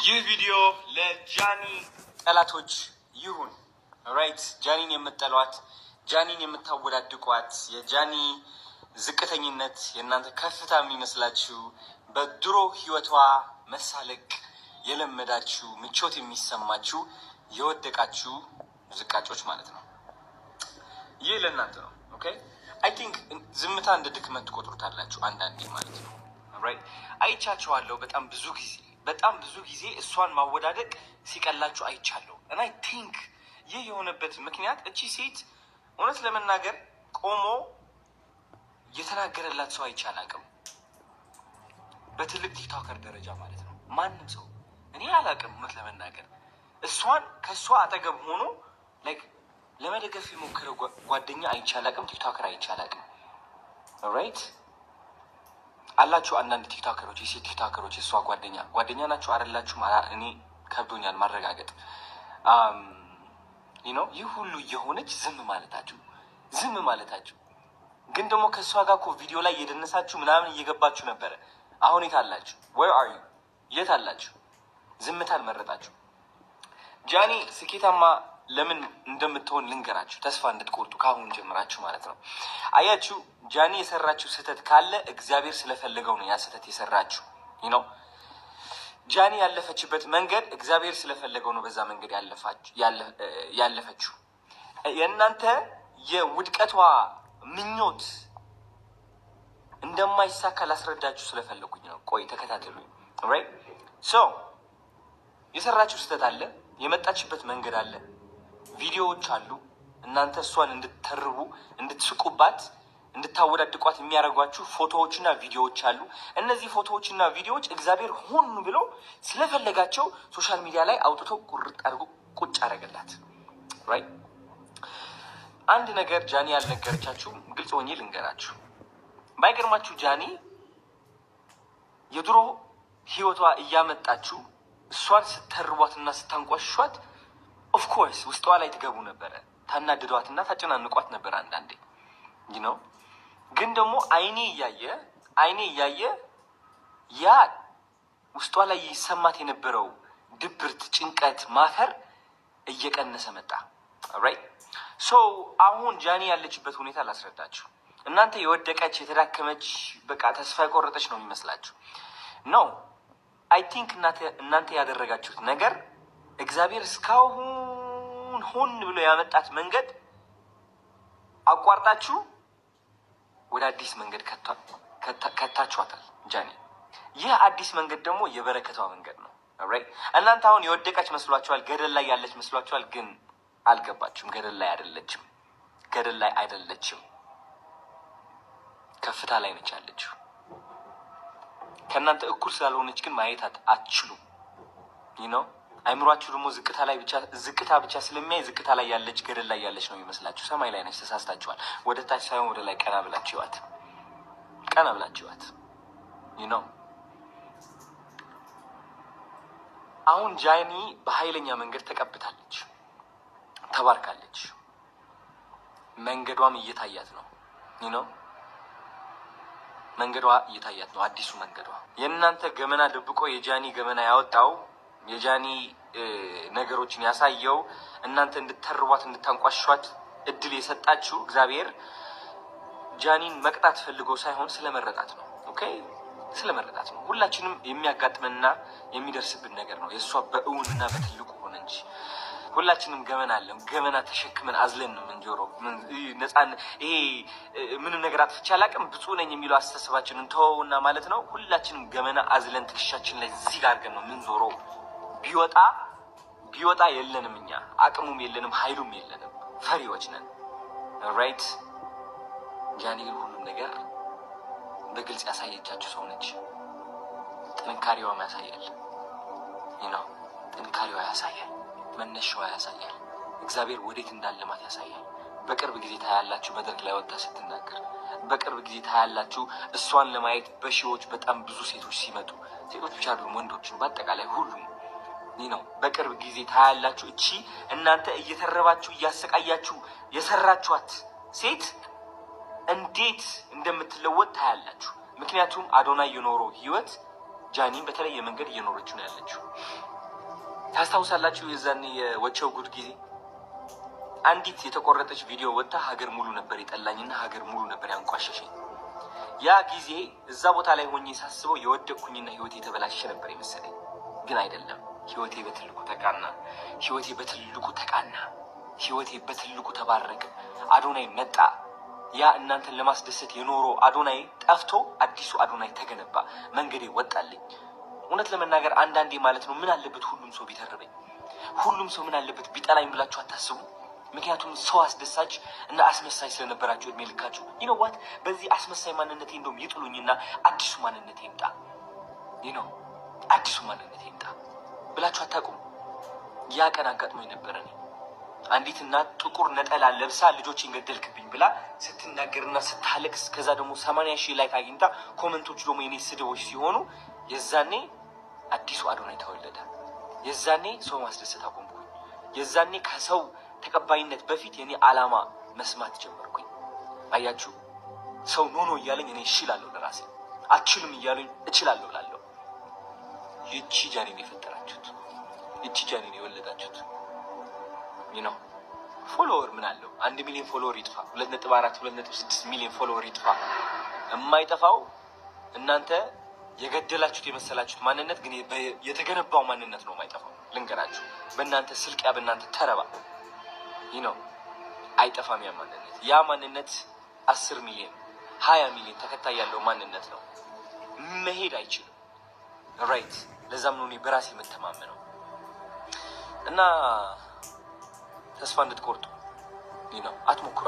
ይህ ቪዲዮ ለጃኒ ጠላቶች ይሁን። ራይት ጃኒን የምትጠሏት፣ ጃኒን የምታወዳድቋት፣ የጃኒ ዝቅተኝነት የእናንተ ከፍታ የሚመስላችሁ፣ በድሮ ህይወቷ መሳለቅ የለመዳችሁ፣ ምቾት የሚሰማችሁ የወደቃችሁ ዝቃጮች ማለት ነው። ይህ ለእናንተ ነው። ኦኬ አይ ቲንክ ዝምታ እንደ ድክመት ትቆጥሩታላችሁ አንዳንዴ ማለት ነው። ራይት አይቻችኋለሁ በጣም ብዙ ጊዜ እሷን ማወዳደቅ ሲቀላችሁ አይቻለሁ። እና አይ ቲንክ ይህ የሆነበት ምክንያት እቺ ሴት እውነት ለመናገር ቆሞ የተናገረላት ሰው አይቻል አቅም በትልቅ ቲክቶከር ደረጃ ማለት ነው። ማንም ሰው እኔ አላቅም እውነት ለመናገር እሷን ከእሷ አጠገብ ሆኖ ላይክ ለመደገፍ የሞከረ ጓደኛ አይቻል አቅም፣ ቲክቶከር አይቻል አቅም። ራይት አላችሁ አንዳንድ ቲክቶከሮች፣ የሴት ቲክቶከሮች እሷ ጓደኛ ናችሁ አይደላችሁም? እኔ ከብዶኛል ማረጋገጥ። ይህ ሁሉ የሆነች ዝም ማለታችሁ ግን ደግሞ ከእሷ ጋር እኮ ቪዲዮ ላይ የደነሳችሁ ምናምን እየገባችሁ ነበረ። አሁን የት አላችሁ? where are you? የት አላችሁ? ዝምታን መረጣችሁ። ጃኒ ስኬታማ ለምን እንደምትሆን ልንገራችሁ፣ ተስፋ እንድትቆርጡ ከአሁን ጀምራችሁ ማለት ነው። አያችሁ ጃኒ የሰራችሁ ስህተት ካለ እግዚአብሔር ስለፈለገው ነው ያ ስህተት የሰራችሁ። ጃኒ ያለፈችበት መንገድ እግዚአብሔር ስለፈለገው ነው በዛ መንገድ ያለፈችው። የእናንተ የውድቀቷ ምኞት እንደማይሳካ ላስረዳችሁ ስለፈለጉኝ ነው። ቆይ ተከታተሉኝ። ራይት ሶ የሰራችሁ ስህተት አለ፣ የመጣችበት መንገድ አለ፣ ቪዲዮዎች አሉ። እናንተ እሷን እንድትተርቡ፣ እንድትስቁባት፣ እንድታወዳድቋት የሚያደርጓችሁ ፎቶዎችና ቪዲዮዎች አሉ። እነዚህ ፎቶዎችና ቪዲዮዎች እግዚአብሔር ሆን ብሎ ስለፈለጋቸው ሶሻል ሚዲያ ላይ አውጥቶ ቁርጥ አድርጎ ቁጭ አደረገላት። ራይት አንድ ነገር ጃኒ ያልነገረቻችሁ ግልጽ ሆኜ ልንገራችሁ። ባይገርማችሁ ጃኒ የድሮ ህይወቷ እያመጣችሁ እሷን ስተርቧትና ስታንቋሿት ኦፍኮርስ ውስጧ ላይ ትገቡ ነበረ፣ ታናድዷትና ታጨናንቋት ነበር አንዳንዴ ነው። ግን ደግሞ አይኔ እያየ ያ ውስጧ ላይ ይሰማት የነበረው ድብርት፣ ጭንቀት፣ ማፈር እየቀነሰ መጣ። ራይት ሶ አሁን ጃኒ ያለችበት ሁኔታ ላስረዳችሁ። እናንተ የወደቀች የተዳከመች በቃ ተስፋ የቆረጠች ነው የሚመስላችሁ ነው። አይ ቲንክ እናንተ ያደረጋችሁት ነገር እግዚአብሔር እስካሁን ሆን ብሎ ያመጣት መንገድ አቋርጣችሁ ወደ አዲስ መንገድ ከታችኋታል ጃኒ። ይህ አዲስ መንገድ ደግሞ የበረከቷ መንገድ ነው። ራይት እናንተ አሁን የወደቀች መስሏችኋል፣ ገደል ላይ ያለች መስሏችኋል። ግን አልገባችሁም። ገደል ላይ አይደለችም። ከፍታ ላይ ነች ያለችው። ከእናንተ እኩል ስላልሆነች ግን ማየት አትችሉም። አይምሯችሁ ደግሞ ዝቅታ ብቻ ስለሚያይ ዝቅታ ላይ ያለች ገደል ላይ ያለች ነው የሚመስላችሁ። ሰማይ ላይ ነች። ተሳስታችኋል። ወደ ታች ሳይሆን ወደ ላይ ቀና ብላችኋት አሁን ጃኒ በኃይለኛ መንገድ ተቀብታለች፣ ተባርካለች። መንገዷም እየታያት ነው። መንገዷ እየታያት ነው። አዲሱ መንገዷ የእናንተ ገመና ደብቆ የጃኒ ገመና ያወጣው፣ የጃኒ ነገሮችን ያሳየው፣ እናንተ እንድተርቧት እንድታንቋሿት እድል የሰጣችሁ እግዚአብሔር ጃኒን መቅጣት ፈልጎ ሳይሆን ስለመረጣት ነው። ኦኬ ስለመረጣት ነው። ሁላችንም የሚያጋጥመንና የሚደርስብን ነገር ነው። የእሷ በእውንና በትልቁ ሆነ እንጂ ሁላችንም ገመና አለን። ገመና ተሸክመን አዝለን ነው ምንጆረው። ይሄ ምንም ነገር አጥፍቼ አላውቅም ብፁዕ ነኝ የሚለው አስተሳሰባችንን ተወውና ማለት ነው። ሁላችንም ገመና አዝለን ትከሻችን ላይ እዚህ ጋር አድርገን ነው ምንዞረው። ቢወጣ የለንም፣ እኛ አቅሙም የለንም፣ ኃይሉም የለንም፣ ፈሪዎች ነን። ራይት ጃኒ ግን ሁሉም ነገር በግልጽ ያሳየቻችሁ ሰው ነች። ጥንካሬዋም ያሳያል። ጥንካሬዋ ያሳያል፣ መነሻዋ ያሳያል፣ እግዚአብሔር ወዴት እንዳለማት ያሳያል። በቅርብ ጊዜ ታያላችሁ መድረክ ላይ ወጣ ስትናገር። በቅርብ ጊዜ ታያላችሁ እሷን ለማየት በሺዎች በጣም ብዙ ሴቶች ሲመጡ፣ ሴቶች ብቻ አይደሉም ወንዶችን በአጠቃላይ ሁሉም በቅርብ ጊዜ ታያላችሁ። እቺ እናንተ እየተረባችሁ እያሰቃያችሁ የሰራችኋት ሴት እንዴት እንደምትለወጥ ታያላችሁ። ምክንያቱም አዶናይ የኖረው ህይወት ጃኒም በተለየ መንገድ እየኖረችው ነው ያለችው። ታስታውሳላችሁ? የዛኔ የወቸው ጉድ ጊዜ አንዲት የተቆረጠች ቪዲዮ ወጥታ ሀገር ሙሉ ነበር የጠላኝና ሀገር ሙሉ ነበር ያንቋሸሸኝ። ያ ጊዜ እዛ ቦታ ላይ ሆኜ ሳስበው የወደቅኩኝና ህይወቴ የተበላሸ ነበር የመሰለኝ። ግን አይደለም። ህይወቴ በትልቁ ተቃና። ህይወቴ በትልቁ ተቃና። ህይወቴ በትልቁ ተባረቀ። አዶናይ መጣ። ያ እናንተን ለማስደሰት የኖረው አዶናይ ጠፍቶ አዲሱ አዶናይ ተገነባ። መንገዴ ወጣልኝ። እውነት ለመናገር አንዳንዴ ማለት ነው ምን አለበት ሁሉም ሰው ቢተርበኝ፣ ሁሉም ሰው ምን አለበት ቢጠላኝ ብላችሁ አታስቡ? ምክንያቱም ሰው አስደሳች እና አስመሳይ ስለነበራችሁ እድሜ ልካችሁ ይነዋት በዚህ አስመሳይ ማንነቴ እንደውም ይጥሉኝና አዲሱ ማንነቴ ይምጣ፣ አዲሱ ማንነቴ ይምጣ ብላችሁ አታውቁም? ያ ቀን አጋጥሞኝ ነበረ። አንዲት እናት ጥቁር ነጠላ ለብሳ ልጆችን ገደልክብኝ ብላ ስትናገርና ስታለቅስ ከዛ ደግሞ 80,000 ላይክ አግኝታ ኮመንቶች ደግሞ የኔ ስድቦች ሲሆኑ የዛኔ አዲሱ አዶናይ ተወለደ። የዛኔ ሰው ማስደሰት አቆምኩኝ። የዛኔ ከሰው ተቀባይነት በፊት የኔ ዓላማ መስማት ጀመርኩኝ። አያችሁ፣ ሰው ኖ እያለኝ እኔ እችላለሁ ለራሴ፣ አትችልም እያለኝ እችላለሁ እላለሁ። ይቺ ጃኒን የፈጠራችሁት፣ ይቺ ጃኒን የወለዳችሁት ፎሎወር ምን አለው? 1 ሚሊዮን ፎሎወር ይጥፋ፣ 2.4 2.6 ሚሊዮን ፎሎወር ይጥፋ። የማይጠፋው እናንተ የገደላችሁት የመሰላችሁት ማንነት ግን የተገነባው ማንነት ነው የማይጠፋው። ልንገራችሁ፣ በእናንተ ስልቂያ፣ በእናንተ ተረባ አይጠፋም ያ ማንነት። ያ ማንነት 10 ሚሊዮን 20 ሚሊዮን ተከታይ ያለው ማንነት ነው። መሄድ አይችልም። ራይት። ለዛም ነው እኔ በራሴ የምተማመነው እና ተስፋ እንድትቆርጡ አትሞክሩ።